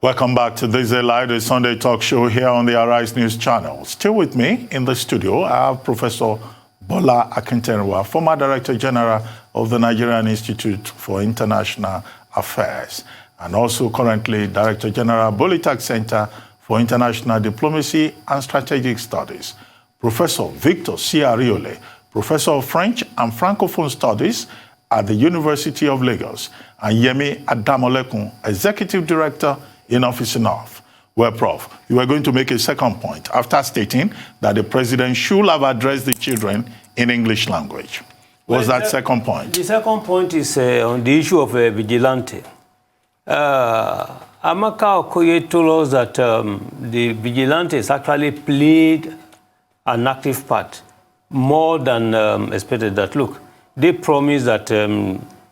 Welcome back to THISDAY Live, the Sunday talk show here on the Arise News channel. Still with me in the studio, I have Professor Bola Akinterinwa, former Director General of the Nigerian Institute for International Affairs, and also currently Director General, Bola Center for International Diplomacy and Strategic Studies. Professor Victor C. Ariole, Professor of French and Francophone Studies at the University of Lagos, and Yemi Adamolekun, Executive Director in Office North. Well, Prof, you were going to make a second point after stating that the president should have addressed the children in English language. What's that second point? The second point is on the issue of vigilante. Amaka Okoye told us that the vigilantes actually played an active part, more than expected. That, look, they promised that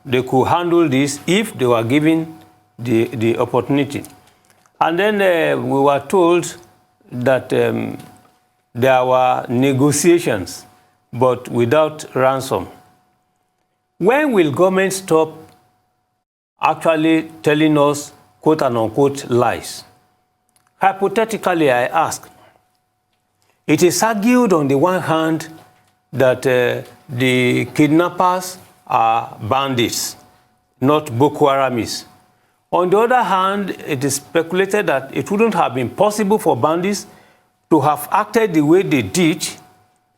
they could handle this if they were given the opportunity. And then we were told that there were negotiations, but without ransom. When will government stop actually telling us quote and unquote lies? Hypothetically, I ask, it is argued on the one hand that the kidnappers are bandits, not Boko Haramis. On the other hand, it is speculated that it wouldn't have been possible for bandits to have acted the way they did,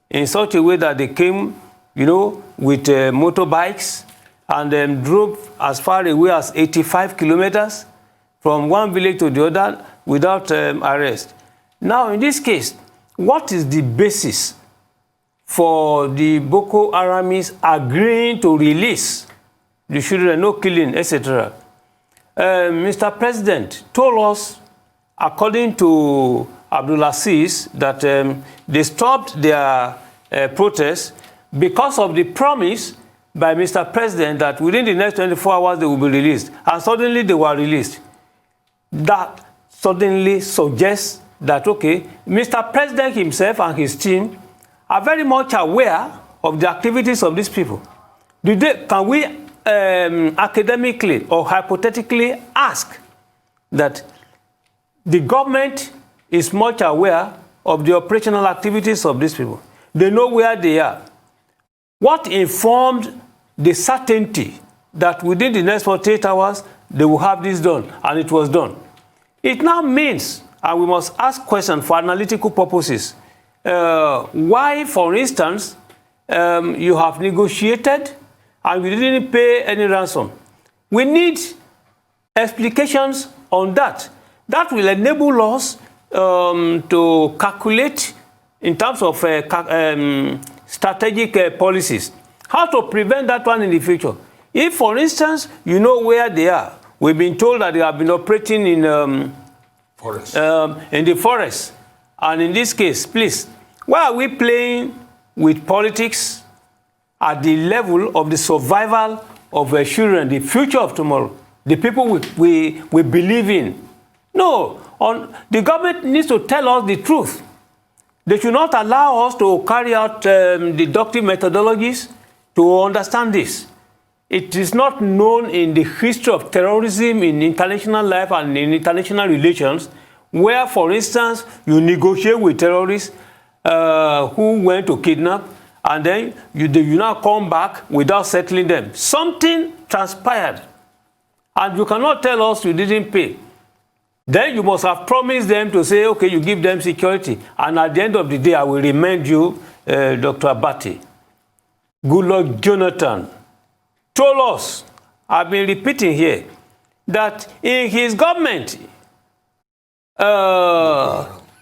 in such a way that they came, with motorbikes and then drove as far away as 85 kilometers from one village to the other without arrest. Now, in this case, what is the basis for the Boko Haramis agreeing to release the children, no killing, etc.? Mr. President told us, according to Abdulaziz, that they stopped their protests because of the promise by Mr. President that within the next 24 hours they will be released. And suddenly they were released. That suddenly suggests that, okay, Mr. President himself and his team are very much aware of the activities of these people. Can we academically or hypothetically ask that the government is much aware of the operational activities of these people? They know where they are. What informed the certainty that within the next 48 hours they will have this done, and it was done? It now means, and we must ask questions for analytical purposes, why, for instance, you have negotiated and we didn't pay any ransom. We need explications on that. That will enable us to calculate in terms of strategic policies, how to prevent that one in the future. If, for instance, you know where they are, we've been told that they have been operating in the forest. And in this case, please, why are we playing with politics at the level of the survival of children, the future of tomorrow, the people we believe in? No, the government needs to tell us the truth. They should not allow us to carry out deductive methodologies to understand this. It is not known in the history of terrorism in international life and in international relations, where, for instance, you negotiate with terrorists who went to kidnap, and then you now come back without settling them. Something transpired, and you cannot tell us you didn't pay. Then you must have promised them to say, okay, you give them security. And at the end of the day, I will remind you, Dr. Abati, Goodluck Jonathan told us, I've been repeating here, that in his government,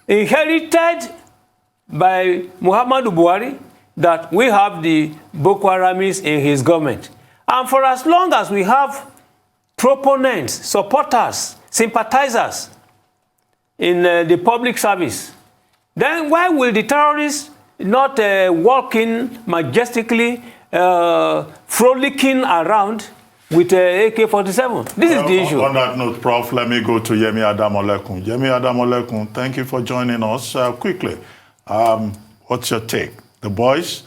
inherited by Muhammadu Buhari, that we have the Boko Haramis in his government. And for as long as we have proponents, supporters, sympathizers in the public service, then why will the terrorists not walk in majestically, frolicking around with AK-47? This is the issue. On that note, Prof, let me go to Yemi Adamolekun. Yemi Adamolekun, thank you for joining us. Quickly, what's your take? The boys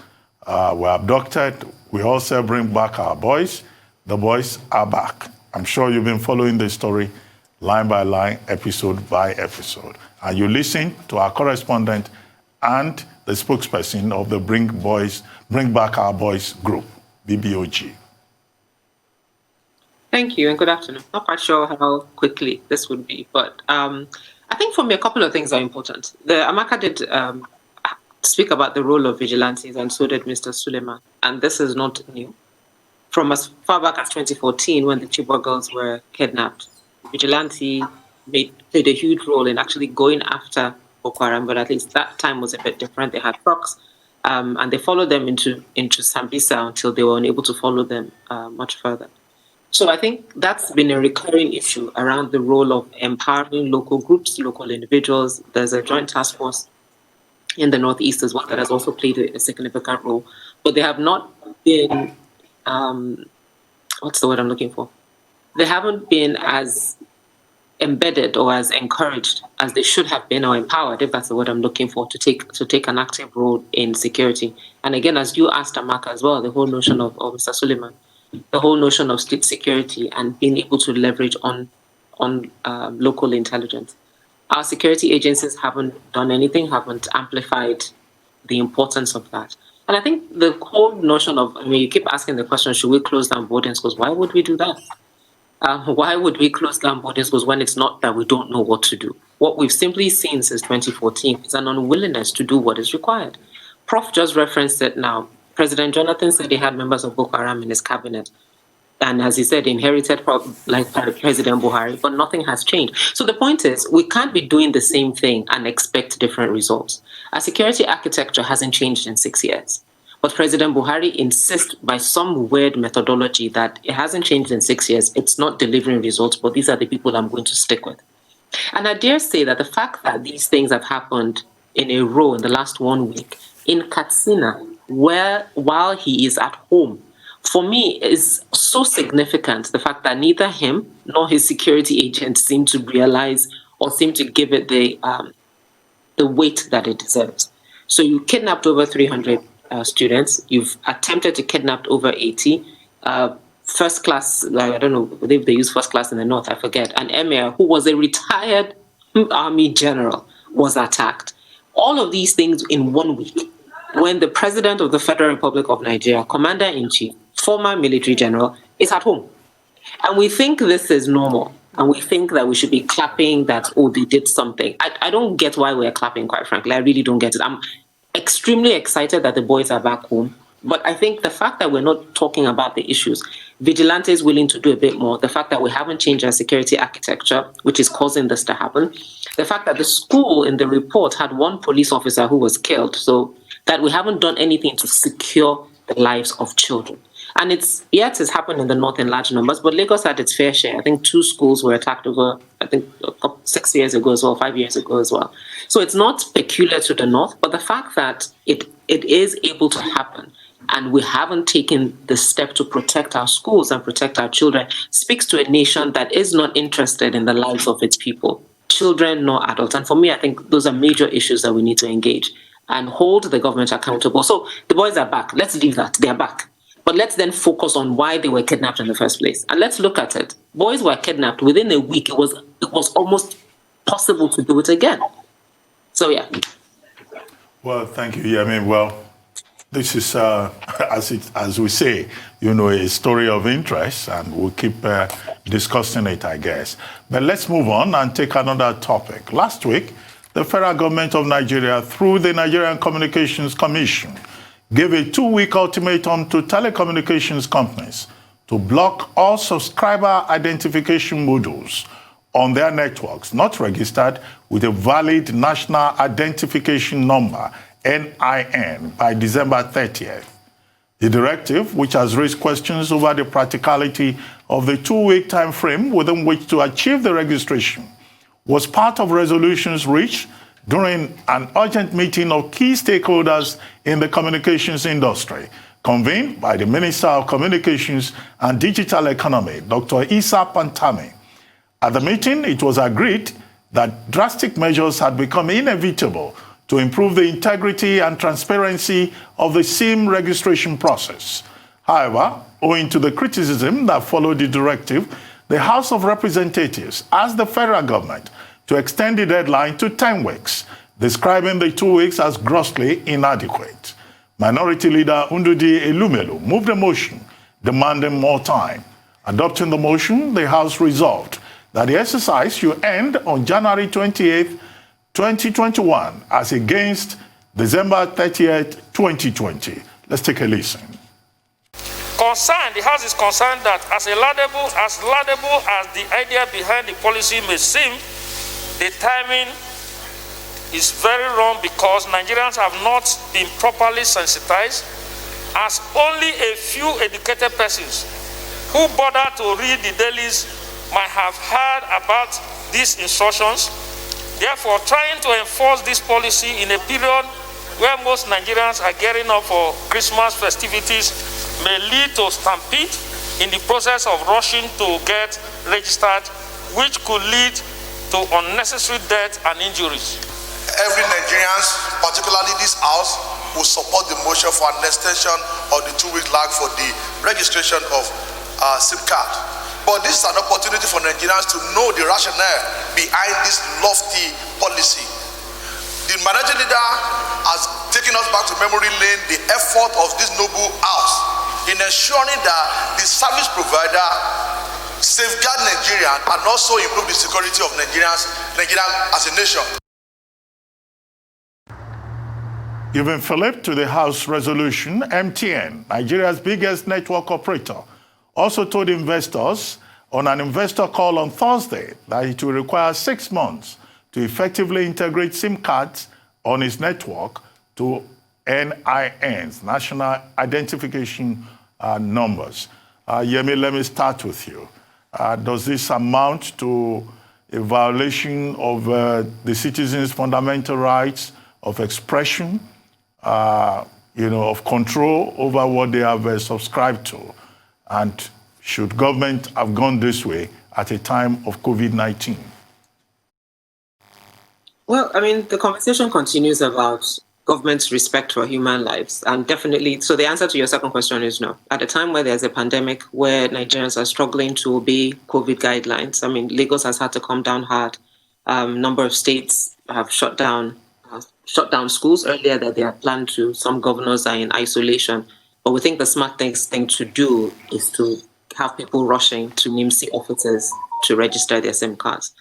were abducted. We also bring back our boys. The boys are back. I'm sure you've been following the story. line by line, episode by episode. And you listen to our correspondent and the spokesperson of the Bring Back Our Boys group, BBOG. Thank you and good afternoon. Not quite sure how quickly this would be, but I think for me a couple of things are important. Amaka did speak about the role of vigilantes, and so did Mr. Suleiman, and this is not new. From as far back as 2014, when the Chibok girls were kidnapped, vigilante played a huge role in actually going after Boko Haram, but at least that time was a bit different. They had trucks, and they followed them into Sambisa until they were unable to follow them much further. So I think that's been a recurring issue around the role of empowering local groups, local individuals. There's a joint task force in the Northeast as well that has also played a significant role. But they have not been, what's the word I'm looking for? They haven't been as embedded or as encouraged as they should have been, or empowered, if that's the word I'm looking for, to take an active role in security. And again, as you asked Amaka as well, the whole notion of Mr. Suleiman, the whole notion of state security and being able to leverage on local intelligence. Our security agencies haven't done anything, haven't amplified the importance of that. And I think the whole notion of, you keep asking the question, should we close down boarding schools? Why would we do that? Why would we close down boarding schools when it's not that we don't know what to do? What we've simply seen since 2014 is an unwillingness to do what is required. Prof just referenced it now. President Jonathan said he had members of Boko Haram in his cabinet. And as he said, inherited like President Buhari, but nothing has changed. So the point is, we can't be doing the same thing and expect different results. Our security architecture hasn't changed in 6 years. But President Buhari insists by some weird methodology that it hasn't changed in 6 years, it's not delivering results, but these are the people I'm going to stick with. And I dare say that the fact that these things have happened in a row in the last 1 week, in Katsina, while he is at home, for me is so significant. The fact that neither him nor his security agents seem to realize or seem to give it the weight that it deserves. So you kidnapped over 300 students. You've attempted to kidnap over 80. First class, I don't know if they use first class in the north, I forget. An emir who was a retired army general was attacked. All of these things in 1 week, when the president of the Federal Republic of Nigeria, commander-in-chief, former military general, is at home. And we think this is normal. And we think that we should be clapping that, oh, they did something. I don't get why we're clapping, quite frankly. I really don't get it. I'm extremely excited that the boys are back home. But I think the fact that we're not talking about the issues, Vigilante is willing to do a bit more. The fact that we haven't changed our security architecture, which is causing this to happen. The fact that the school in the report had one police officer who was killed. So that we haven't done anything to secure the lives of children. And it's happened in the north in large numbers, but Lagos had its fair share. I think 2 schools were attacked over, 6 years ago as well, 5 years ago as well. So it's not peculiar to the north, but the fact that it is able to happen and we haven't taken the step to protect our schools and protect our children speaks to a nation that is not interested in the lives of its people, children nor adults. And for me, I think those are major issues that we need to engage and hold the government accountable. So the boys are back. Let's leave that. They're back. But let's then focus on why they were kidnapped in the first place. And let's look at it. Boys were kidnapped within a week. It was almost possible to do it again. So, yeah. Well, thank you, Yemi. Well, this is, as we say, a story of interest, and we'll keep discussing it, I guess. But let's move on and take another topic. Last week, the federal government of Nigeria, through the Nigerian Communications Commission, gave a 2-week ultimatum to telecommunications companies to block all subscriber identification modules on their networks not registered with a valid National Identification Number, NIN, by December 30th. The directive, which has raised questions over the practicality of the 2-week time frame within which to achieve the registration, was part of resolutions reached during an urgent meeting of key stakeholders in the communications industry, convened by the Minister of Communications and Digital Economy, Dr. Issa Pantami. At the meeting, it was agreed that drastic measures had become inevitable to improve the integrity and transparency of the SIM registration process. However, owing to the criticism that followed the directive, The House of Representatives asked the federal government to extend the deadline to 10 weeks, describing the 2 weeks as grossly inadequate. Minority Leader Ndudi Elumelu moved a motion demanding more time. Adopting the motion, the House resolved that the exercise should end on January 28, 2021, as against December 30th, 2020. Let's take a listen. The House is concerned that as laudable as the idea behind the policy may seem, the timing is very wrong because Nigerians have not been properly sensitized, as only a few educated persons who bother to read the dailies might have heard about these instructions. Therefore, trying to enforce this policy in a period where most Nigerians are gearing up for Christmas festivities may lead to stampede in the process of rushing to get registered, which could lead to unnecessary death and injuries. Every Nigerian, particularly this House, will support the motion for an extension of the 2-week lag for the registration of SIM card. But this is an opportunity for Nigerians to know the rationale behind this lofty policy. The minority leader has taken us back to memory lane the effort of this noble House in ensuring that the service provider safeguard Nigeria and also improve the security of Nigeria as a nation. Giving fillip to the House resolution, MTN, Nigeria's biggest network operator, also told investors on an investor call on Thursday that it will require 6 months to effectively integrate SIM cards on its network to NINs, National Identification Numbers. Yemi, let me start with you. Does this amount to a violation of the citizens' fundamental rights of expression, of control over what they have subscribed to? And should government have gone this way at a time of COVID-19? Well, I mean, the conversation continues about government's respect for human lives. And definitely, so the answer to your second question is no. At a time where there's a pandemic, where Nigerians are struggling to obey COVID guidelines, I mean, Lagos has had to come down hard. Number of states have shut down schools earlier that they had planned to. Some governors are in isolation. But we think the smart thing to do is to have people rushing to NIMSI offices to register their SIM cards.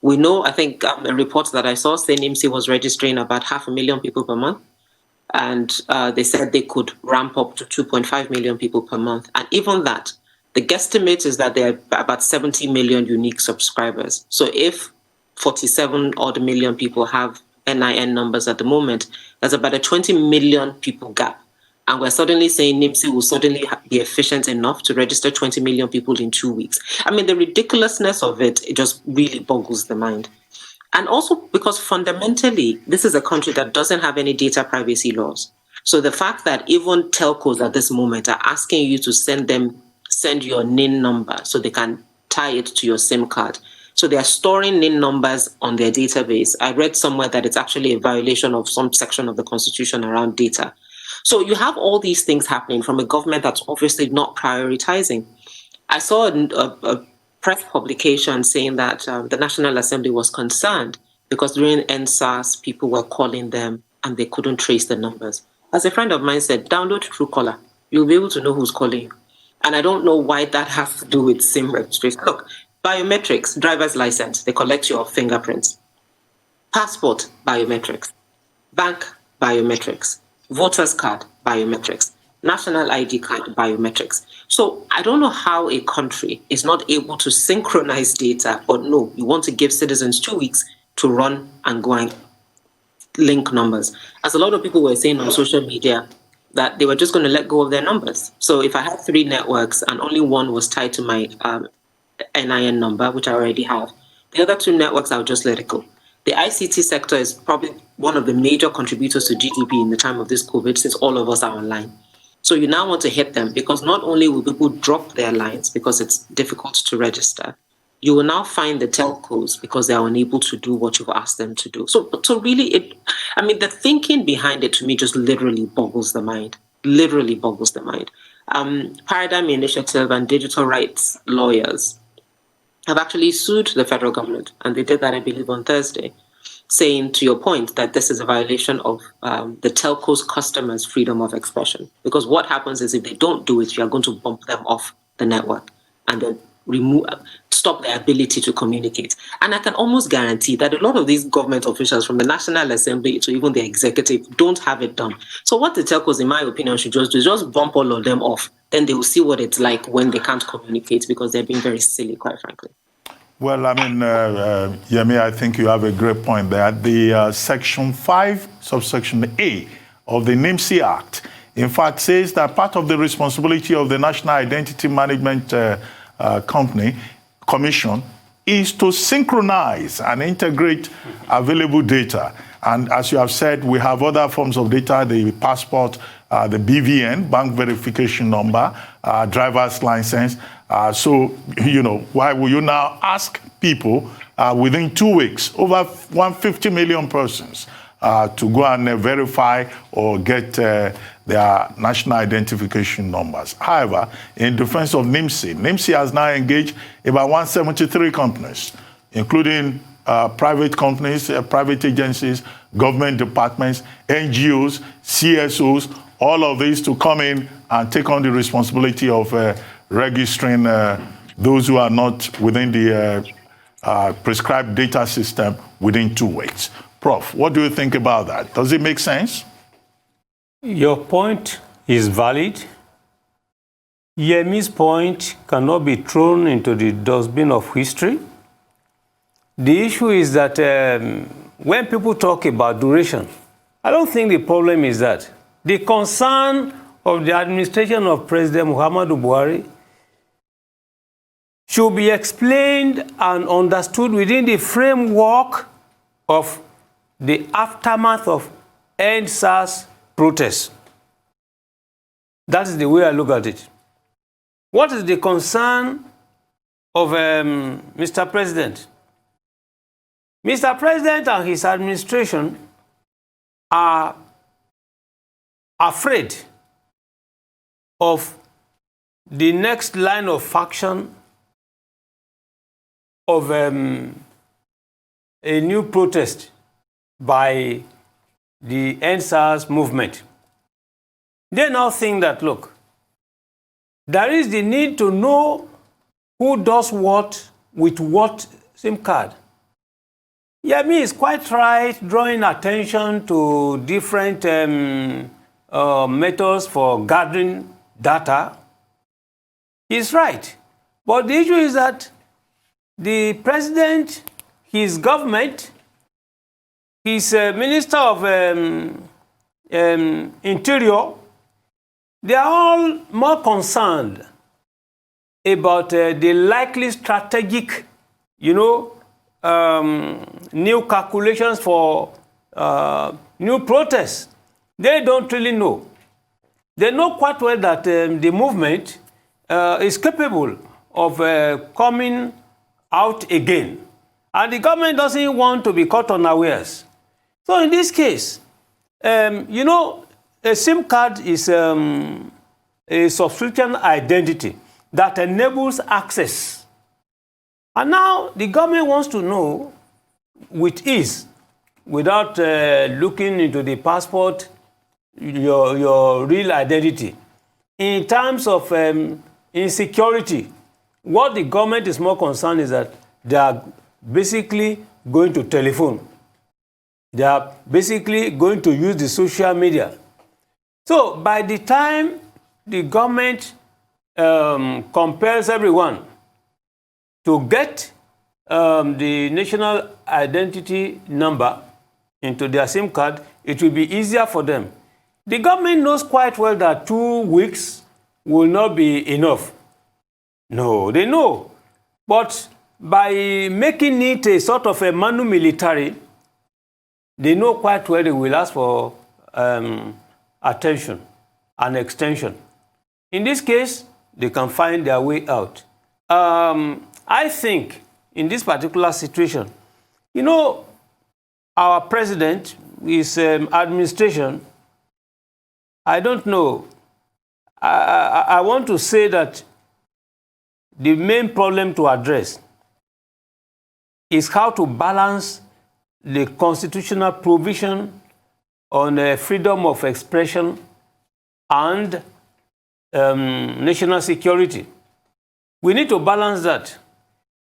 We know, I think a report that I saw saying NIMSI was registering about 500,000 people per month. And they said they could ramp up to 2.5 million people per month. And even that, the guesstimate is that there are about 70 million unique subscribers. So if 47 odd million people have NIN numbers at the moment, there's about a 20 million people gap. And we're suddenly saying NIMSI will suddenly be efficient enough to register 20 million people in 2 weeks. I mean, the ridiculousness of it just really boggles the mind. And also because fundamentally, this is a country that doesn't have any data privacy laws. So the fact that even telcos at this moment are asking you to send your NIN number so they can tie it to your SIM card. So they are storing NIN numbers on their database. I read somewhere that it's actually a violation of some section of the Constitution around data. So you have all these things happening from a government that's obviously not prioritizing. I saw a press publication saying that the National Assembly was concerned because during NSAS, people were calling them and they couldn't trace the numbers. As a friend of mine said, download Truecaller. You'll be able to know who's calling you. And I don't know why that has to do with SIM registration. Look, biometrics, driver's license, they collect your fingerprints. Passport, biometrics. Bank, biometrics. Voter's card, biometrics. National ID card, biometrics. So I don't know how a country is not able to synchronize data, but no, you want to give citizens 2 weeks to run and go and link numbers. As a lot of people were saying on social media, that they were just going to let go of their numbers. So if I had 3 networks and only one was tied to my NIN number, which I already have, the other 2 networks, I'll just let it go. The ICT sector is probably one of the major contributors to GDP in the time of this COVID, since all of us are online. So you now want to hit them because not only will people drop their lines because it's difficult to register, you will now find the telcos because they are unable to do what you've asked them to do. So really, the thinking behind it to me just literally boggles the mind. Literally boggles the mind. Paradigm Initiative and digital rights lawyers have actually sued the federal government, and they did that, I believe, on Thursday, saying, to your point, that this is a violation of the telco's customers' freedom of expression. Because what happens is if they don't do it, you are going to bump them off the network and then stop their ability to communicate. And I can almost guarantee that a lot of these government officials, from the National Assembly to even the executive, don't have it done. So what the telcos, in my opinion, should just do is just bump all of them off. Then they will see what it's like when they can't communicate, because they're being very silly, quite frankly. Well, I mean, Yemi, I think you have a great point there. The Section 5, subsection A of the NIMC Act, in fact, says that part of the responsibility of the National Identity Management Commission is to synchronize and integrate available data. And as you have said, we have other forms of data, the passport, the BVN, bank verification number, driver's license. So, you know, why will you now ask people within 2 weeks, over 150 million persons, to go and verify or get their national identification numbers? However, in defense of NIMC has now engaged about 173 companies, including private companies, private agencies, government departments, NGOs, CSOs, all of these to come in and take on the responsibility of registering those who are not within the prescribed data system within 2 weeks. Prof, what do you think about that? Does it make sense? Your point is valid. Yemi's point cannot be thrown into the dustbin of history. The issue is that when people talk about duration, I don't think the problem is that. The concern of the administration of President Muhammadu Buhari should be explained and understood within the framework of the aftermath of EndSARS protests. That is the way I look at it. What is the concern of Mr. President? Mr. President and his administration are afraid of the next line of action of a new protest by the EndSARS movement. They now think that, look, there is the need to know who does what with what SIM card. Yemi is quite right, drawing attention to different methods for gathering data. He's right. But the issue is that the president, his government, his Minister of Interior, they are all more concerned about the likely strategic, new calculations for new protests. They don't really know. They know quite well that the movement is capable of coming out again. And the government doesn't want to be caught unawares. So in this case, a SIM card is a subscription identity that enables access. And now the government wants to know with ease, without looking into the passport, your real identity. In terms of insecurity, what the government is more concerned is that they are basically going to telephone. They are basically going to use the social media. So by the time the government compels everyone to get the national identity number into their SIM card, it will be easier for them. The government knows quite well that 2 weeks will not be enough. No, they know. But by making it a sort of a manu militari, they know quite well they will ask for attention and extension. In this case, they can find their way out. I think in this particular situation, our president, his administration, I don't know. I want to say that the main problem to address is how to balance the constitutional provision on freedom of expression and national security. We need to balance that.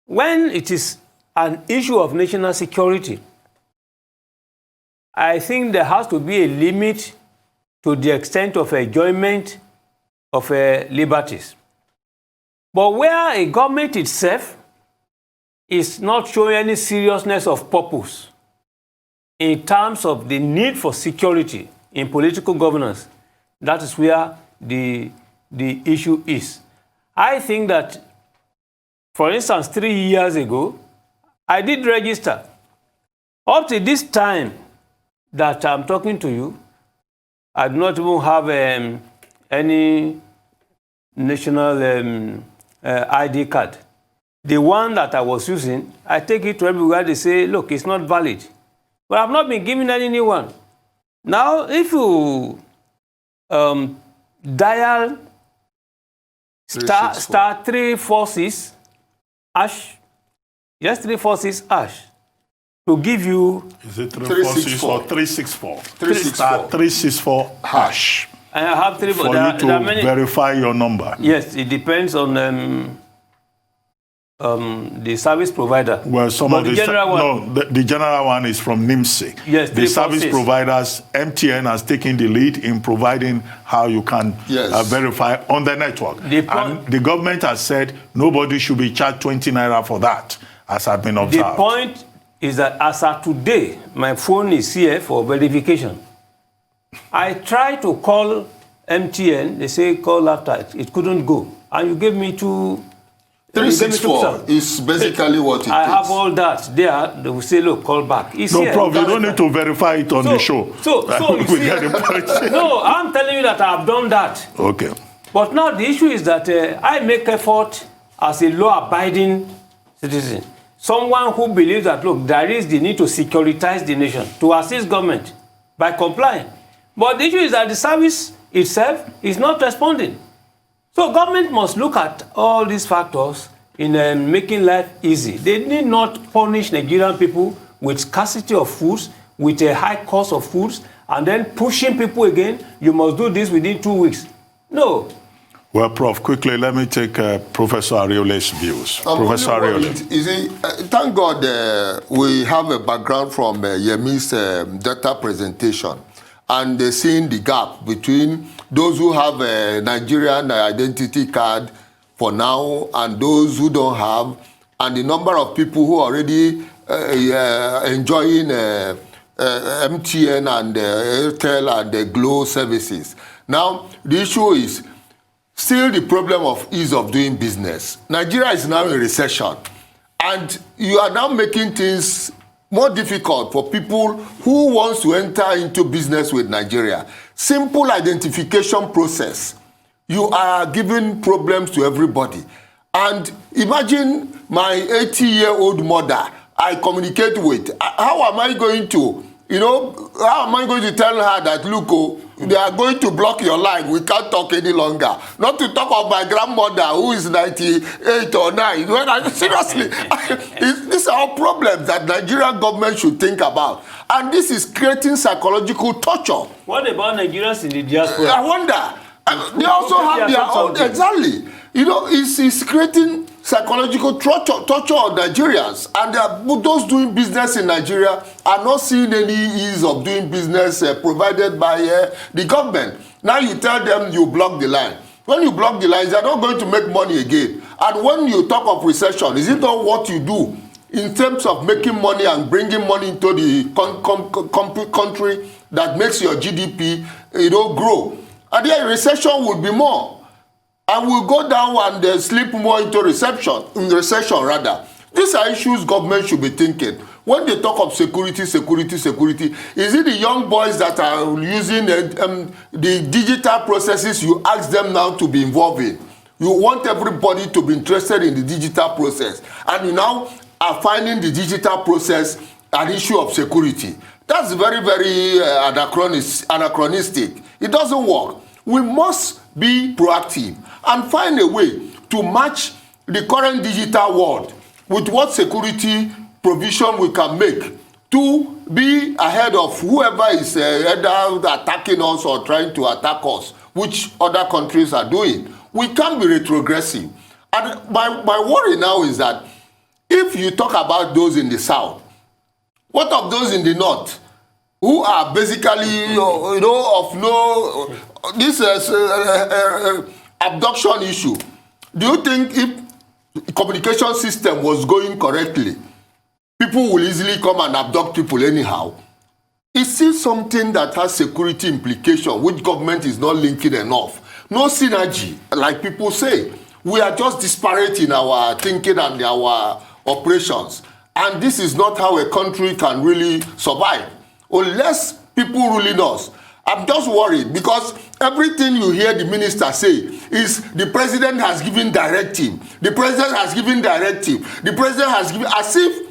When it is an issue of national security, I think there has to be a limit to the extent of enjoyment of liberties. But where a government itself is not showing any seriousness of purpose in terms of the need for security in political governance, that is where the issue is. I think that, for instance, 3 years ago, I did register. Up to this time that I'm talking to you, I do not even have any national ID card. The one that I was using, I take it to everywhere, they say, look, it's not valid. But I've not been given any new one. Now, if you dial star 346 hash, yes, 346 hash, to give you... Is it 346 or 364? 364. Star 364 hash. And I have three... For you to verify your number. Yes, it depends on the service provider. Well, the general one is from NIMSI. Yes, the service providers, MTN has taken the lead in providing how you can verify on the network. And the government has said nobody should be charged 20 naira for that, as I've been observed. The point is that as of today, my phone is here for verification. I tried to call MTN, they say call after, it couldn't go. And you gave me 364 is basically what it is. I have all that there. They will say, look, call back. It's no problem. You don't need to verify it on the show. So you see, no, I'm telling you that I've done that. Okay. But now the issue is that I make effort as a law-abiding citizen. Someone who believes that, look, there is the need to securitize the nation, to assist government by complying. But the issue is that the service itself is not responding. So government must look at all these factors in making life easy. They need not punish Nigerian people with scarcity of foods, with a high cost of foods, and then pushing people again, you must do this within 2 weeks. No. Well, Prof, quickly, let me take Professor Ariole's views. Professor Ariole. Thank God we have a background from Yemi's data presentation, and seeing the gap between those who have a Nigerian identity card for now and those who don't have, and the number of people who are already enjoying MTN and Airtel and the Glo services. Now, the issue is still the problem of ease of doing business. Nigeria is now in recession, and you are now making things more difficult for people who wants to enter into business with Nigeria. Simple identification process. You are giving problems to everybody. And imagine my 80-year-old mother I communicate with. How am I going to, how am I going to tell her that, look, they are going to block your line. We can't talk any longer. Not to talk of my grandmother who is 98 or 9. Seriously, these are all problems that Nigerian government should think about. And this is creating psychological torture. What about Nigerians in the diaspora? I wonder. They also have their own, exactly. It's creating psychological torture on Nigerians. And those doing business in Nigeria are not seeing any ease of doing business provided by the government. Now you tell them you block the line. When you block the lines, they're not going to make money again. And when you talk of recession, is it not what you do in terms of making money and bringing money into the country that makes your GDP grow? And then recession will be more. And we'll go down and slip more into recession. These are issues government should be thinking. When they talk of security, is it the young boys that are using the digital processes you ask them now to be involved in? You want everybody to be interested in the digital process. And you now are finding the digital process an issue of security. That's very, very anachronistic. It doesn't work. We must be proactive and find a way to match the current digital world with what security provision we can make to be ahead of whoever is either attacking us or trying to attack us, which other countries are doing. We can't be retrogressive. And my worry now is that if you talk about those in the south, what of those in the north who are basically, of no, this abduction issue? Do you think if the communication system was going correctly, people will easily come and abduct people anyhow? It's still something that has security implication, which government is not linking enough. No synergy, like people say. We are just disparate in our thinking and our operations. And this is not how a country can really survive, unless people ruling us. I'm just worried because everything you hear the minister say is the president has given directive. The president has given directive. The president has given, as if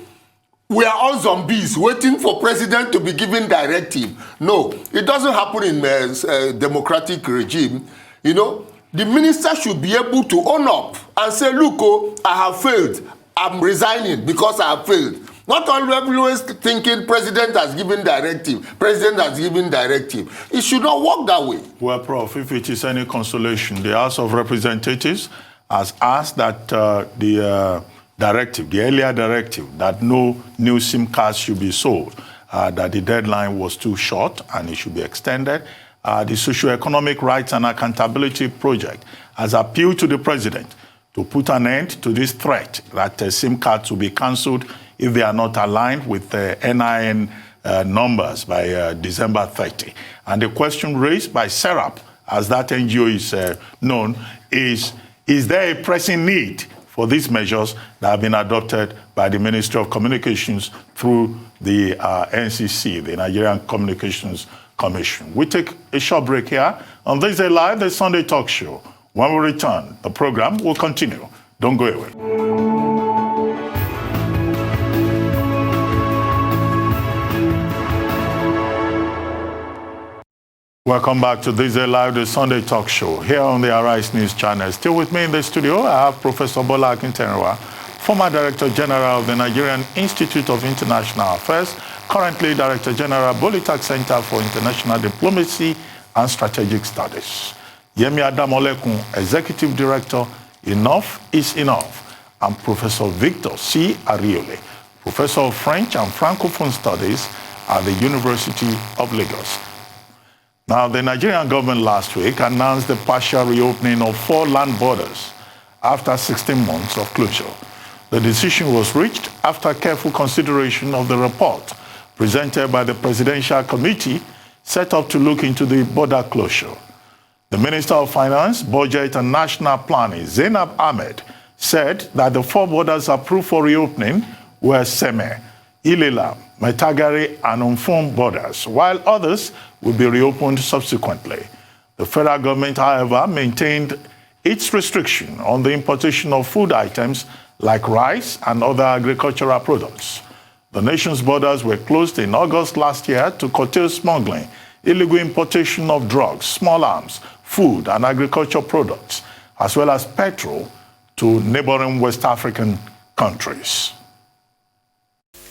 we are all zombies waiting for president to be given directive. No, it doesn't happen in a democratic regime. The minister should be able to own up and say, look, I have failed. I'm resigning because I have failed. Not always thinking president has given directive, president has given directive. It should not work that way. Well, Prof, if it is any consolation, the House of Representatives has asked that the earlier directive, that no new SIM cards should be sold, that the deadline was too short and it should be extended. The Socio-Economic Rights and Accountability Project has appealed to the president to put an end to this threat that SIM cards will be cancelled if they are not aligned with the NIN numbers by December 30. And the question raised by SERAP, as that NGO is known, is there a pressing need for these measures that have been adopted by the Ministry of Communications through the NCC, the Nigerian Communications Commission? We take a short break here on THISDAY Live, the Sunday talk show. When we return, the program will continue. Don't go away. Welcome back to THISDAY Live, the Sunday talk show, here on the Arise News channel. Still with me in the studio, I have Professor Bola Akinterinwa, former Director General of the Nigerian Institute of International Affairs, currently Director General, Bolitag Center for International Diplomacy and Strategic Studies. Yemi Adamolekun, Executive Director, Enough is Enough, and Professor Victor C. Ariole, Professor of French and Francophone Studies at the University of Lagos. Now, the Nigerian government last week announced the partial reopening of 4 land borders after 16 months of closure. The decision was reached after careful consideration of the report presented by the Presidential Committee set up to look into the border closure. The Minister of Finance, Budget and National Planning, Zainab Ahmed, said that the 4 borders approved for reopening were Seme, Ilela, Metagari and Umfum borders, while others will be reopened subsequently. The federal government, however, maintained its restriction on the importation of food items like rice and other agricultural products. The nation's borders were closed in August last year to curtail smuggling, illegal importation of drugs, small arms, food and agricultural products, as well as petrol to neighboring West African countries.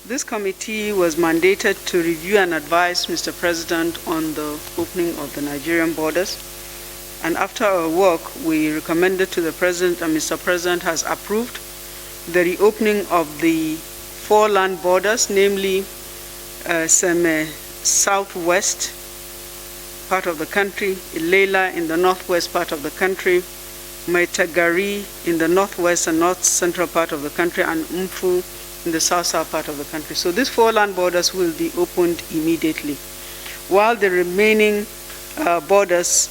This committee was mandated to review and advise Mr. President on the opening of the Nigerian borders. And after our work, we recommended to the President, and Mr. President has approved the reopening of the 4 land borders, namely Seme southwest part of the country, Ilela in the northwest part of the country, Metagari in the northwest and north central part of the country, and Umfu in the south part of the country. So these 4 land borders will be opened immediately, while the remaining borders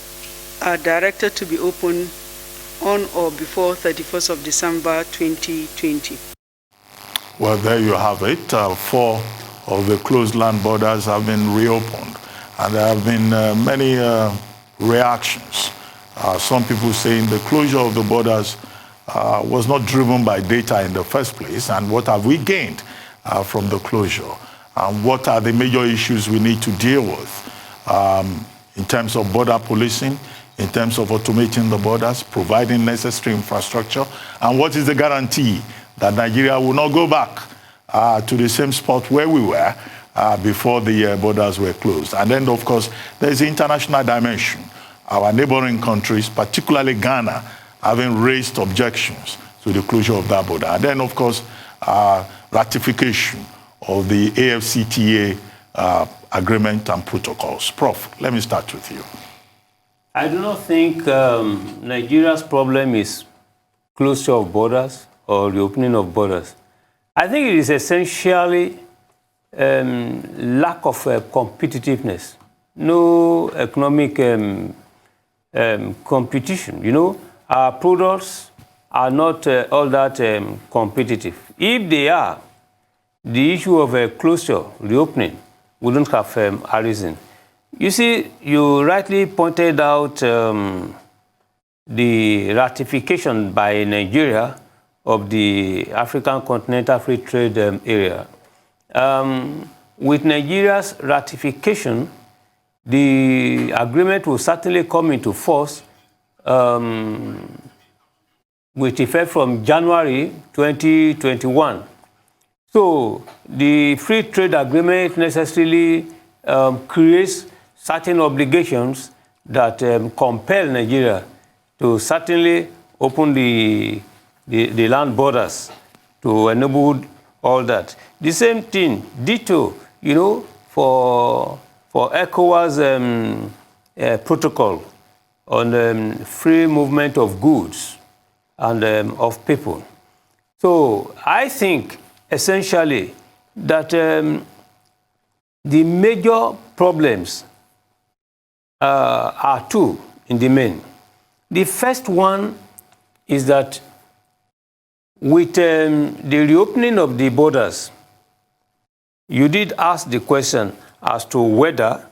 are directed to be opened on or before 31st of December 2020. Well, there you have it. 4 of the closed land borders have been reopened, and there have been many reactions. Some people saying the closure of the borders was not driven by data in the first place, and what have we gained from the closure? And what are the major issues we need to deal with in terms of border policing, in terms of automating the borders, providing necessary infrastructure, and what is the guarantee that Nigeria will not go back to the same spot where we were before the borders were closed. And then, of course, there's the international dimension. Our neighboring countries, particularly Ghana, having raised objections to the closure of that border. And then, of course, ratification of the AFCTA agreement and protocols. Prof, let me start with you. I do not think Nigeria's problem is closure of borders or the opening of borders. I think it is essentially lack of competitiveness, no economic competition. You know, our products are not all that competitive. If they are, the issue of closure, reopening, wouldn't have arisen. You see, you rightly pointed out the ratification by Nigeria of the African Continental Free Trade Area. With Nigeria's ratification, the agreement will certainly come into force with effect from January 2021. So the free trade agreement necessarily creates certain obligations that compel Nigeria to certainly open the land borders to enable all that. The same thing, ditto, you know, for ECOWAS protocol on free movement of goods and of people. So I think essentially that the major problems are two in the main. The first one is that with the reopening of the borders, you did ask the question as to whether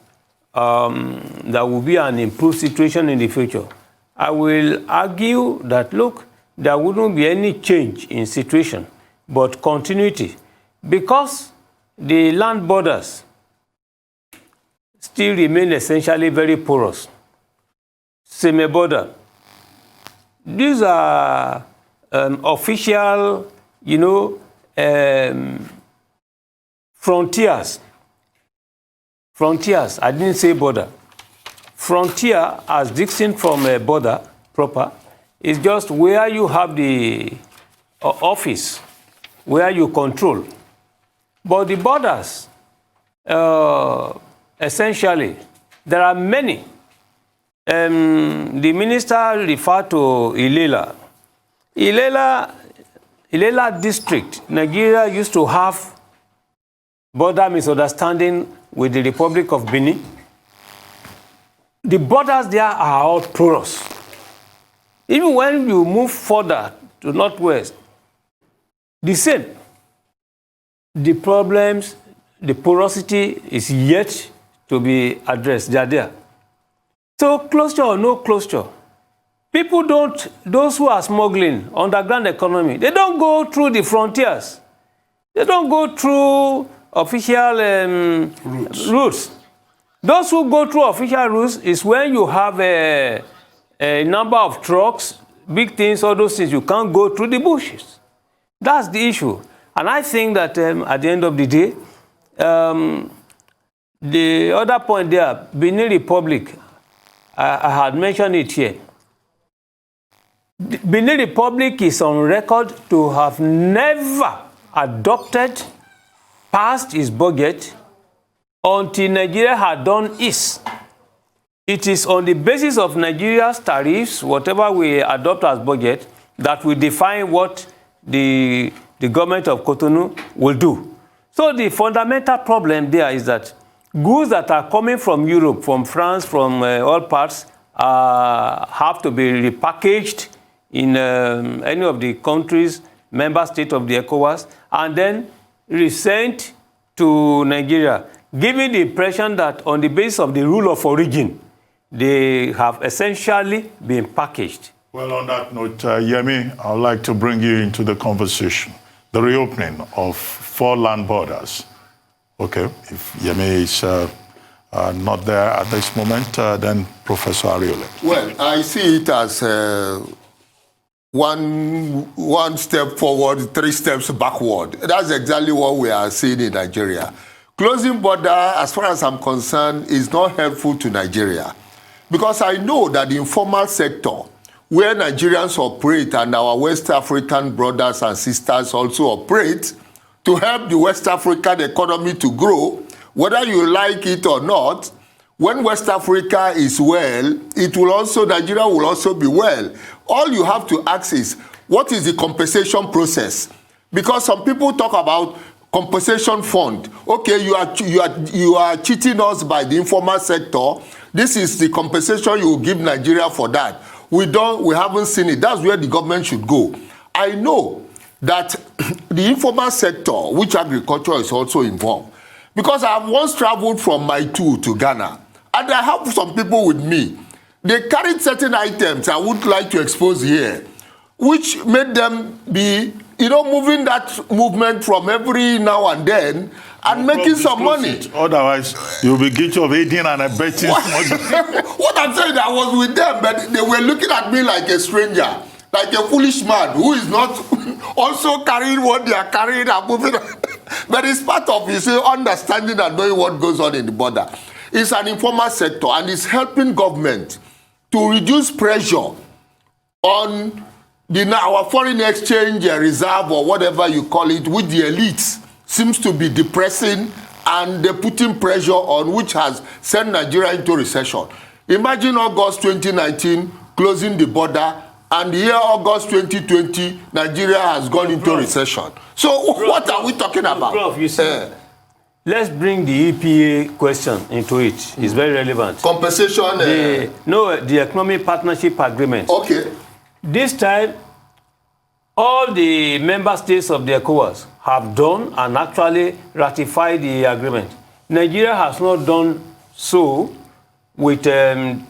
there will be an improved situation in the future. I will argue that, look, there wouldn't be any change in situation, but continuity, because the land borders still remain essentially very porous. Semi-border. These are official, you know, frontiers. Frontiers, I didn't say border. Frontier, as distinct from a border proper, is just where you have the office, where you control. But the borders, essentially, there are many. The minister referred to Ilela. Ilela district, Nigeria used to have border misunderstanding with the Republic of Benin. The borders there are all porous. Even when you move further to northwest, the same. The problems, the porosity is yet to be addressed. They are there. So closure or no closure, people don't, those who are smuggling underground economy, they don't go through the frontiers. They don't go through official routes. Those who go through official routes is when you have a number of trucks, big things, all those things. You can't go through the bushes. That's the issue. And I think that at the end of the day, the other point there, Benin Republic, I had mentioned it here. The Benin Republic is on record to have never adopted, passed its budget until Nigeria had done its. It is on the basis of Nigeria's tariffs, whatever we adopt as budget, that we define what the government of Cotonou will do. So the fundamental problem there is that goods that are coming from Europe, from France, from all parts, have to be repackaged in any of the countries, member states of the ECOWAS, and then resent to Nigeria, giving the impression that on the basis of the rule of origin, they have essentially been packaged. Well, on that note, Yemi, I'd like to bring you into the conversation. The reopening of 4 land borders. Okay, if Yemi is not there at this moment, then Professor Ariole. Well, I see it as one step forward, 3 steps backward. That's exactly what we are seeing in Nigeria. Closing border, as far as I'm concerned, is not helpful to Nigeria. Because I know that the informal sector, where Nigerians operate and our West African brothers and sisters also operate, to help the West African economy to grow, whether you like it or not, when West Africa is well, Nigeria will also be well. All you have to ask is, what is the compensation process? Because some people talk about compensation fund. Okay, you are cheating us by the informal sector. This is the compensation you will give Nigeria for that. We haven't seen it. That's where the government should go. I know that the informal sector, which agriculture is also involved, because I have once traveled from Maitu to Ghana, and I have some people with me. They carried certain items I would like to expose here, which made them be, moving that movement from every now and then and making some money. Otherwise, you'll be guilty of aiding and abetting. What I'm saying, I was with them, but they were looking at me like a stranger, like a foolish man who is not also carrying what they are carrying and moving. But it's part of understanding and knowing what goes on in the border. It's an informal sector, and it's helping government to reduce pressure on our foreign exchange reserve, or whatever you call it, with the elites. Seems to be depressing, and they're putting pressure on, which has sent Nigeria into recession. Imagine August 2019 closing the border, and here August 2020 Nigeria has gone into recession. So what are we talking about? Prof, you see, let's bring the EPA question into it. It's very relevant. Compensation? The Economic Partnership Agreement. Okay. This time, all the member states of the ECOWAS have done and actually ratified the agreement. Nigeria has not done so with the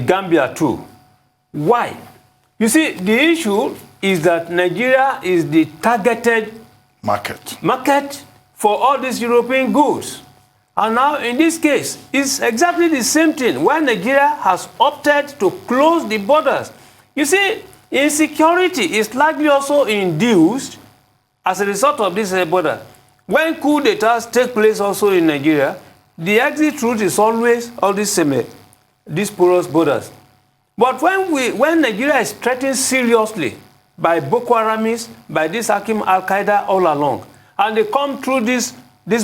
Gambia too. Why? You see, the issue is that Nigeria is the targeted market for all these European goods. And now, in this case, it's exactly the same thing, where Nigeria has opted to close the borders. You see, insecurity is likely also induced as a result of this border. When coup d'etats take place also in Nigeria, the exit route is always all these porous borders. But when Nigeria is threatened seriously by Boko Haramis, by this Hakim Al-Qaeda all along, and they come through this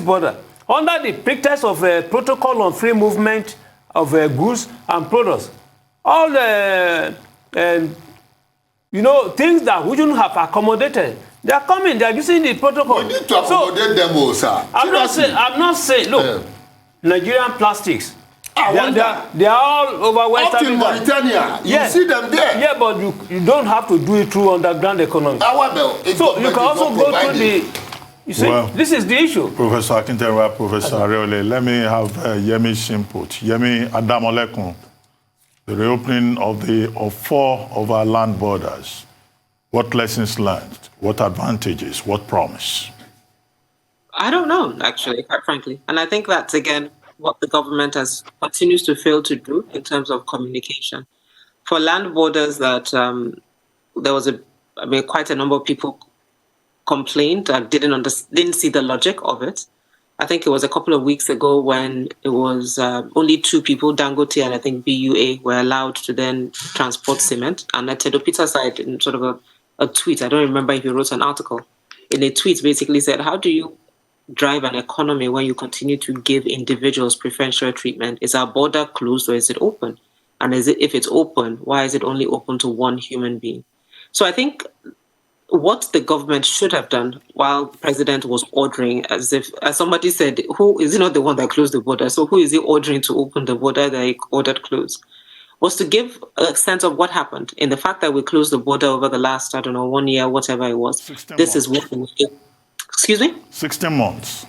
border, under the pretext of a protocol on free movement of goods and products, all things that we shouldn't have accommodated, they are coming, they are using the protocol. We need to accommodate them all, sir. I'm not saying, look, Nigerian plastics, they are all over West Africa. Up in Mauritania, you see them there. Yeah, but you don't have to do it through underground economy. So you can also go through the... You see, this is the issue. Professor Akinterinwa, Professor Ariole, let me have Yemi's input. Yemi, Adamolekun, the reopening of 4 of our land borders. What lessons learned? What advantages? What promise? I don't know, actually, quite frankly. And I think that's, again, what the government continues to fail to do in terms of communication. For land borders that there was quite a number of people complained and didn't see the logic of it. I think it was a couple of weeks ago when it was only 2 people, Dangote and I think BUA, were allowed to then transport cement. And Tedo Peter said in sort of a tweet, I don't remember if he wrote an article, in a tweet basically said, how do you drive an economy when you continue to give individuals preferential treatment? Is our border closed or is it open? And if it's open, why is it only open to one human being? So I think what the government should have done while the president was ordering, as somebody said, who is he not the one that closed the border? So who is he ordering to open the border that he ordered closed? Was to give a sense of what happened in the fact that we closed the border over the last, 1 year, whatever it was. 16 this months. Is what we, excuse me? 16 months.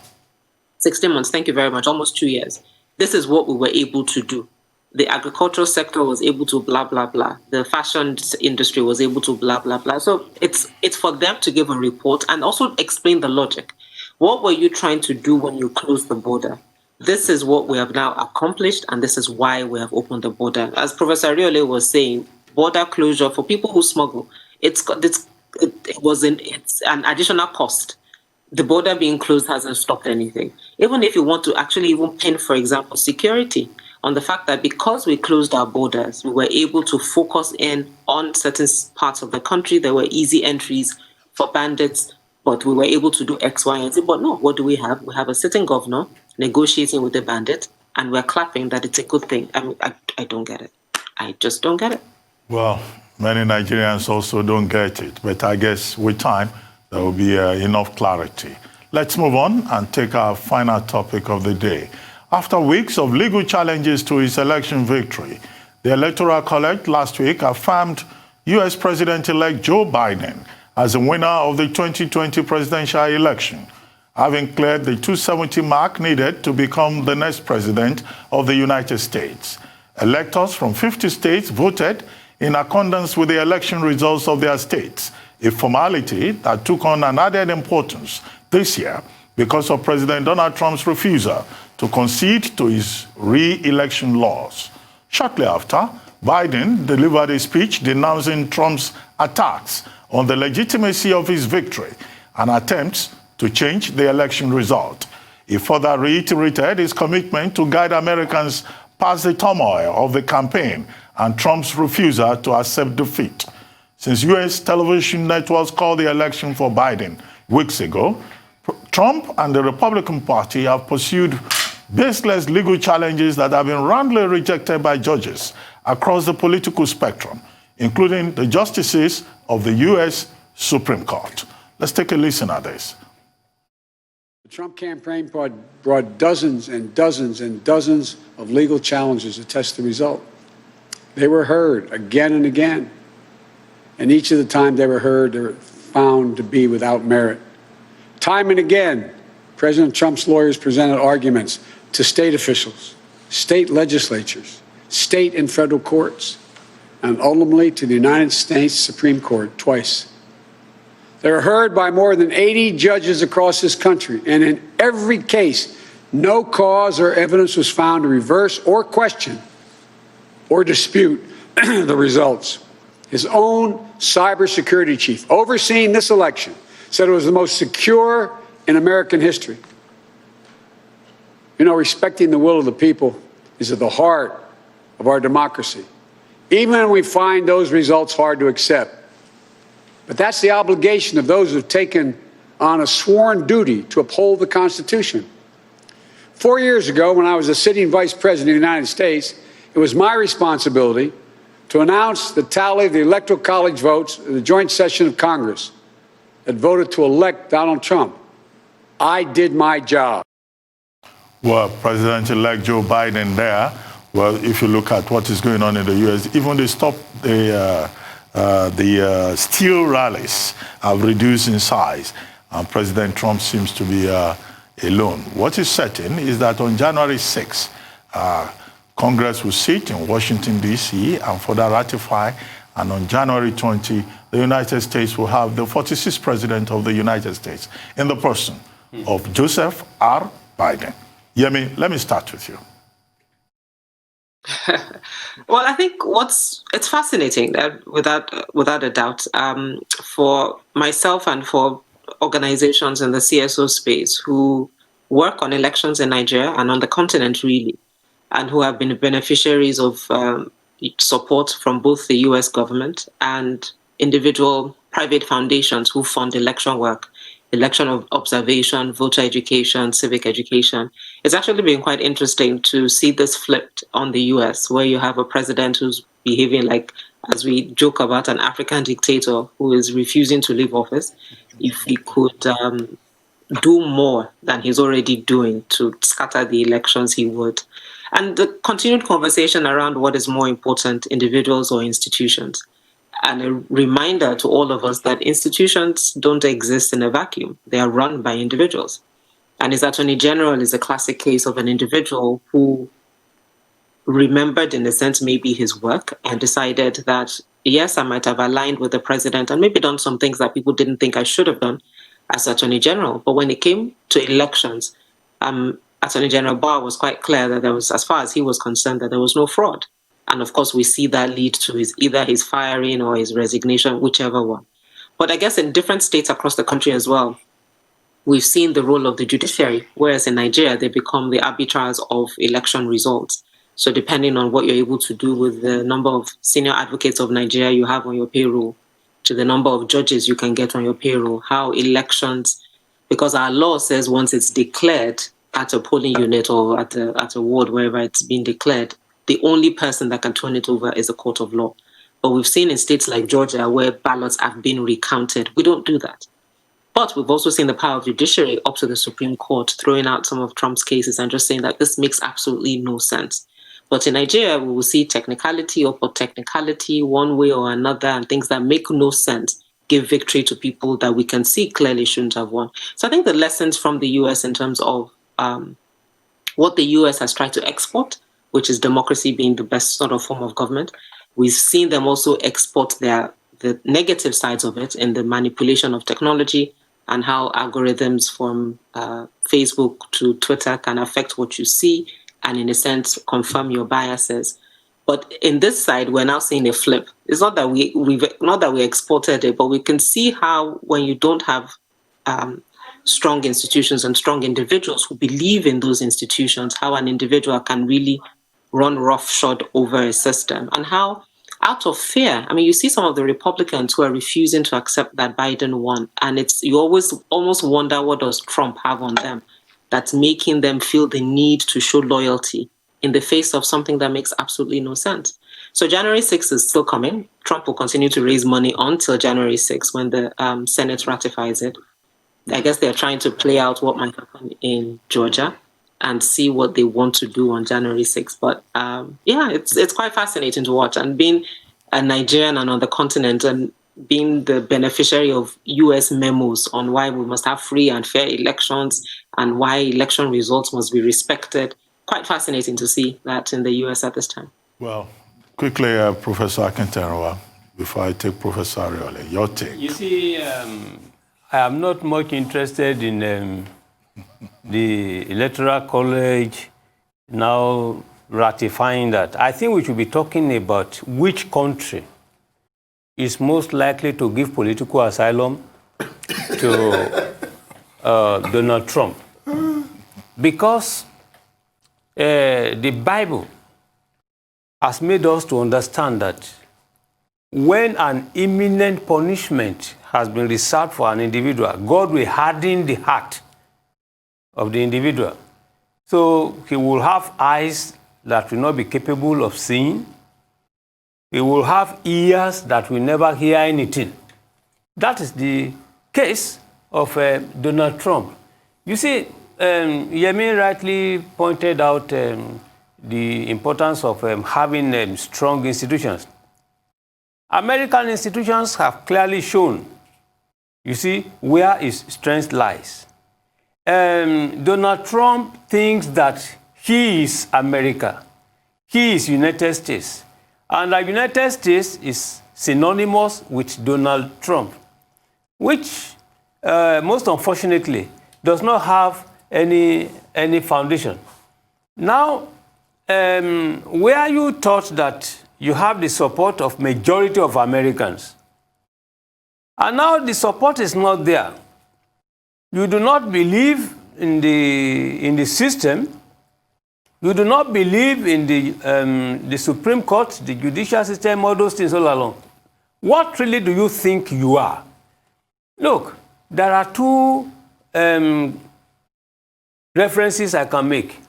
16 months, thank you very much, almost 2 years. This is what we were able to do. The agricultural sector was able to blah, blah, blah. The fashion industry was able to blah, blah, blah. So it's for them to give a report and also explain the logic. What were you trying to do when you closed the border? This is what we have now accomplished, and this is why we have opened the border. As Professor Ariole was saying, border closure for people who smuggle it's an additional cost. The border being closed hasn't stopped anything. Even if you want to actually even pin, for example, security on the fact that because we closed our borders, we were able to focus in on certain parts of the country. There were easy entries for bandits, but we were able to do X, Y, and Z. But no, what do we have? We have a sitting governor negotiating with the bandit, and we're clapping that it's a good thing. I mean, I don't get it. I just don't get it. Well, many Nigerians also don't get it, but I guess with time, there will be enough clarity. Let's move on and take our final topic of the day. After weeks of legal challenges to his election victory, the Electoral College last week affirmed U.S. President-elect Joe Biden as the winner of the 2020 presidential election, having cleared the 270 mark needed to become the next president of the United States. Electors from 50 states voted in accordance with the election results of their states, a formality that took on an added importance this year because of President Donald Trump's refusal to concede to his re-election laws. Shortly after, Biden delivered a speech denouncing Trump's attacks on the legitimacy of his victory and attempts to change the election result. He further reiterated his commitment to guide Americans past the turmoil of the campaign and Trump's refusal to accept defeat. Since U.S. television networks called the election for Biden weeks ago, Trump and the Republican Party have pursued baseless legal challenges that have been roundly rejected by judges across the political spectrum, including the justices of the U.S. Supreme Court. Let's take a listen at this. The Trump campaign brought dozens and dozens and dozens of legal challenges to test the result. They were heard again and again. And each of the times they were heard, they were found to be without merit. Time and again, President Trump's lawyers presented arguments to state officials, state legislatures, state and federal courts, and ultimately to the United States Supreme Court twice. They were heard by more than 80 judges across this country, and in every case, no cause or evidence was found to reverse or question or dispute the results. His own cybersecurity chief, overseeing this election, said it was the most secure in American history. You know, respecting the will of the people is at the heart of our democracy, even when we find those results hard to accept. But that's the obligation of those who have taken on a sworn duty to uphold the Constitution. 4 years ago, when I was the sitting vice president of the United States, it was my responsibility to announce the tally of the Electoral College votes in the joint session of Congress that voted to elect Donald Trump. I did my job. Well, President-elect Joe Biden there, well, if you look at what is going on in the U.S., even they stopped the steel rallies have reduced in size, and President Trump seems to be alone. What is certain is that on January 6, Congress will sit in Washington, D.C. and further ratify, and on January 20, the United States will have the 46th president of the United States in the person of Joseph R. Biden. Yemi, let me start with you. Well, I think it's fascinating that without a doubt, for myself and for organizations in the CSO space who work on elections in Nigeria and on the continent really, and who have been beneficiaries of support from both the US government and individual private foundations who fund election work, election of observation, voter education, civic education. It's actually been quite interesting to see this flipped on the US, where you have a president who's behaving like, as we joke about, an African dictator who is refusing to leave office. If he could do more than he's already doing to scatter the elections, he would. And the continued conversation around what is more important, individuals or institutions. And a reminder to all of us that institutions don't exist in a vacuum. They are run by individuals. And his Attorney General is a classic case of an individual who remembered, in a sense, maybe his work and decided that, yes, I might have aligned with the president and maybe done some things that people didn't think I should have done as Attorney General. But when it came to elections, Attorney General Bola was quite clear that there was, as far as he was concerned, that there was no fraud. And of course, we see that lead to either his firing or his resignation, whichever one. But I guess in different states across the country as well, we've seen the role of the judiciary, whereas in Nigeria, they become the arbiters of election results. So depending on what you're able to do with the number of senior advocates of Nigeria you have on your payroll, to the number of judges you can get on your payroll, how elections, because our law says once it's declared at a polling unit or at a ward, wherever it's been declared, the only person that can turn it over is a court of law. But we've seen in states like Georgia where ballots have been recounted. We don't do that. But we've also seen the power of judiciary up to the Supreme Court throwing out some of Trump's cases and just saying that this makes absolutely no sense. But in Nigeria, we will see technicality upon technicality, one way or another, and things that make no sense give victory to people that we can see clearly shouldn't have won. So I think the lessons from the US in terms of what the US has tried to export, which is democracy being the best sort of form of government, we've seen them also export the negative sides of it in the manipulation of technology and how algorithms from Facebook to Twitter can affect what you see and, in a sense, confirm your biases. But in this side, we're now seeing a flip. It's not that we exported it, but we can see how when you don't have strong institutions and strong individuals who believe in those institutions, how an individual can really run roughshod over a system, and how out of fear, I mean, you see some of the Republicans who are refusing to accept that Biden won, and you always almost wonder what does Trump have on them that's making them feel the need to show loyalty in the face of something that makes absolutely no sense. So January 6th is still coming. Trump will continue to raise money until January 6th when the Senate ratifies it. I guess they're trying to play out what might happen in Georgia and see what they want to do on January 6th. But yeah, it's quite fascinating to watch. And being a Nigerian and on the continent and being the beneficiary of US memos on why we must have free and fair elections and why election results must be respected, quite fascinating to see that in the US at this time. Well, quickly, Professor Akinterinwa, before I take Professor Ariole, your take. You see, I am not much interested in the Electoral College now ratifying that. I think we should be talking about which country is most likely to give political asylum to Donald Trump. Because the Bible has made us to understand that when an imminent punishment has been reserved for an individual, God will harden the heart of the individual. So he will have eyes that will not be capable of seeing. He will have ears that will never hear anything. That is the case of Donald Trump. You see, Yemi rightly pointed out the importance of having strong institutions. American institutions have clearly shown, you see, where his strength lies. Donald Trump thinks that he is America. He is United States. And the United States is synonymous with Donald Trump, which, most unfortunately, does not have any foundation. Now, where you thought that you have the support of majority of Americans, and now the support is not there. You do not believe in the system. You do not believe in the Supreme Court, the judicial system, all those things all along. What really do you think you are? Look, there are two references I can make.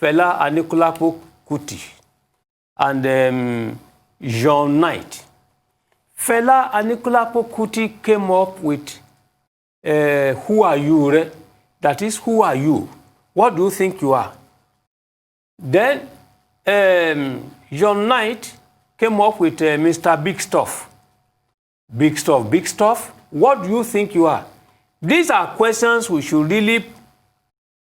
Fela Anikulapo Kuti and John Knight. Fela Anikulapo Kuti came up with who are you? That is, who are you? What do you think you are? Then John Knight came up with Mr. Big Stuff. Big Stuff, Big Stuff. What do you think you are? These are questions we should really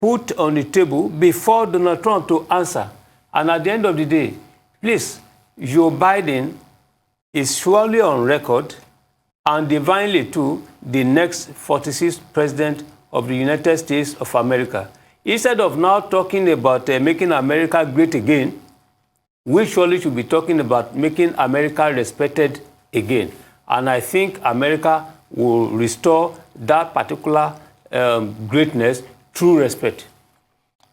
put on the table before Donald Trump to answer. And at the end of the day, please, Joe Biden is surely on record and divinely too the next 46th president of the United States of America. Instead of now talking about making America great again, we surely should be talking about making America respected again. And I think America will restore that particular greatness through respect.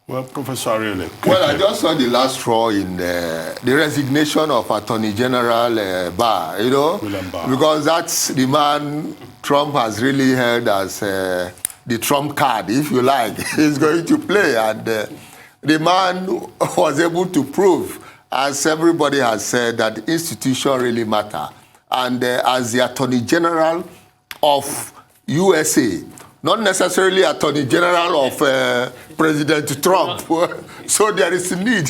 Well, Professor Ariole. Well, I just saw the last straw in the resignation of Attorney General Barr, you know, Barr. Because that's the man Trump has really held as the Trump card, if you like, he's going to play. And the man was able to prove, as everybody has said, that institutions really matter. And as the Attorney General of USA, not necessarily Attorney General of President Trump. So there is a need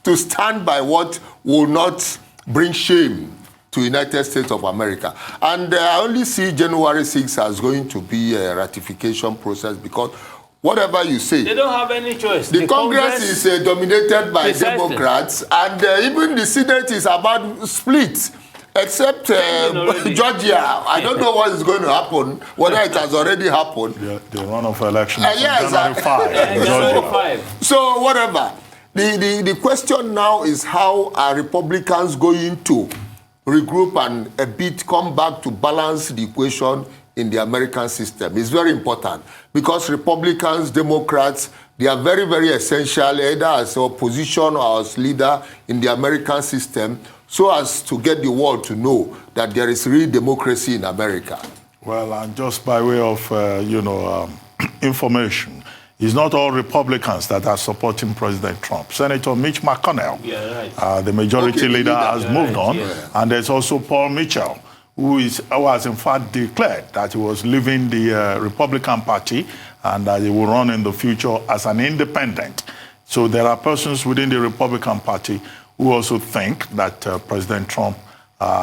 to stand by what will not bring shame to the United States of America. And I only see January 6th as going to be a ratification process, because whatever you say, they don't have any choice. The Congress is dominated by Democrats, and even the Senate is about split. Except Georgia, I don't know what is going to happen, whether it has already happened. The runoff election yes, January 5. January 5. So whatever. The question now is, how are Republicans going to regroup and a bit come back to balance the equation in the American system? It's very important, because Republicans, Democrats, they are very, very essential, either as opposition or as leader in the American system, so as to get the world to know that there is real democracy in America. Well, and just by way of, information, it's not all Republicans that are supporting President Trump. Senator Mitch McConnell, the majority leader, has moved on. Yeah. And there's also Paul Mitchell, who has in fact declared that he was leaving the Republican Party and that he will run in the future as an independent. So there are persons within the Republican Party who also think that President Trump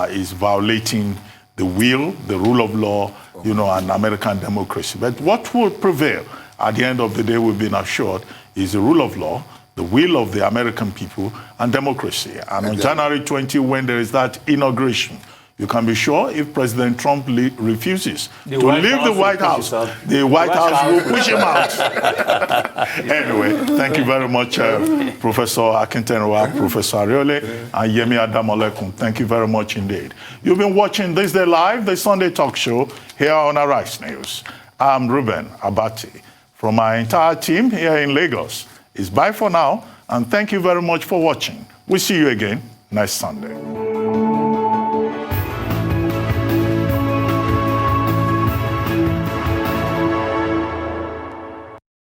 is violating the will, the rule of law, and American democracy. But what will prevail at the end of the day, we've been assured, is the rule of law, the will of the American people, and democracy. And on January 20, when there is that inauguration, you can be sure if President Trump refuses to leave the White House, the White House will push him out. Anyway, thank you very much, Professor Akinterinwa, Professor Ariole, and Yemi Adamolekun. Thank you very much indeed. You've been watching This Day Live, the Sunday talk show here on Arise News. I'm Ruben Abati. From our entire team here in Lagos, it's bye for now, and thank you very much for watching. We'll see you again next Sunday.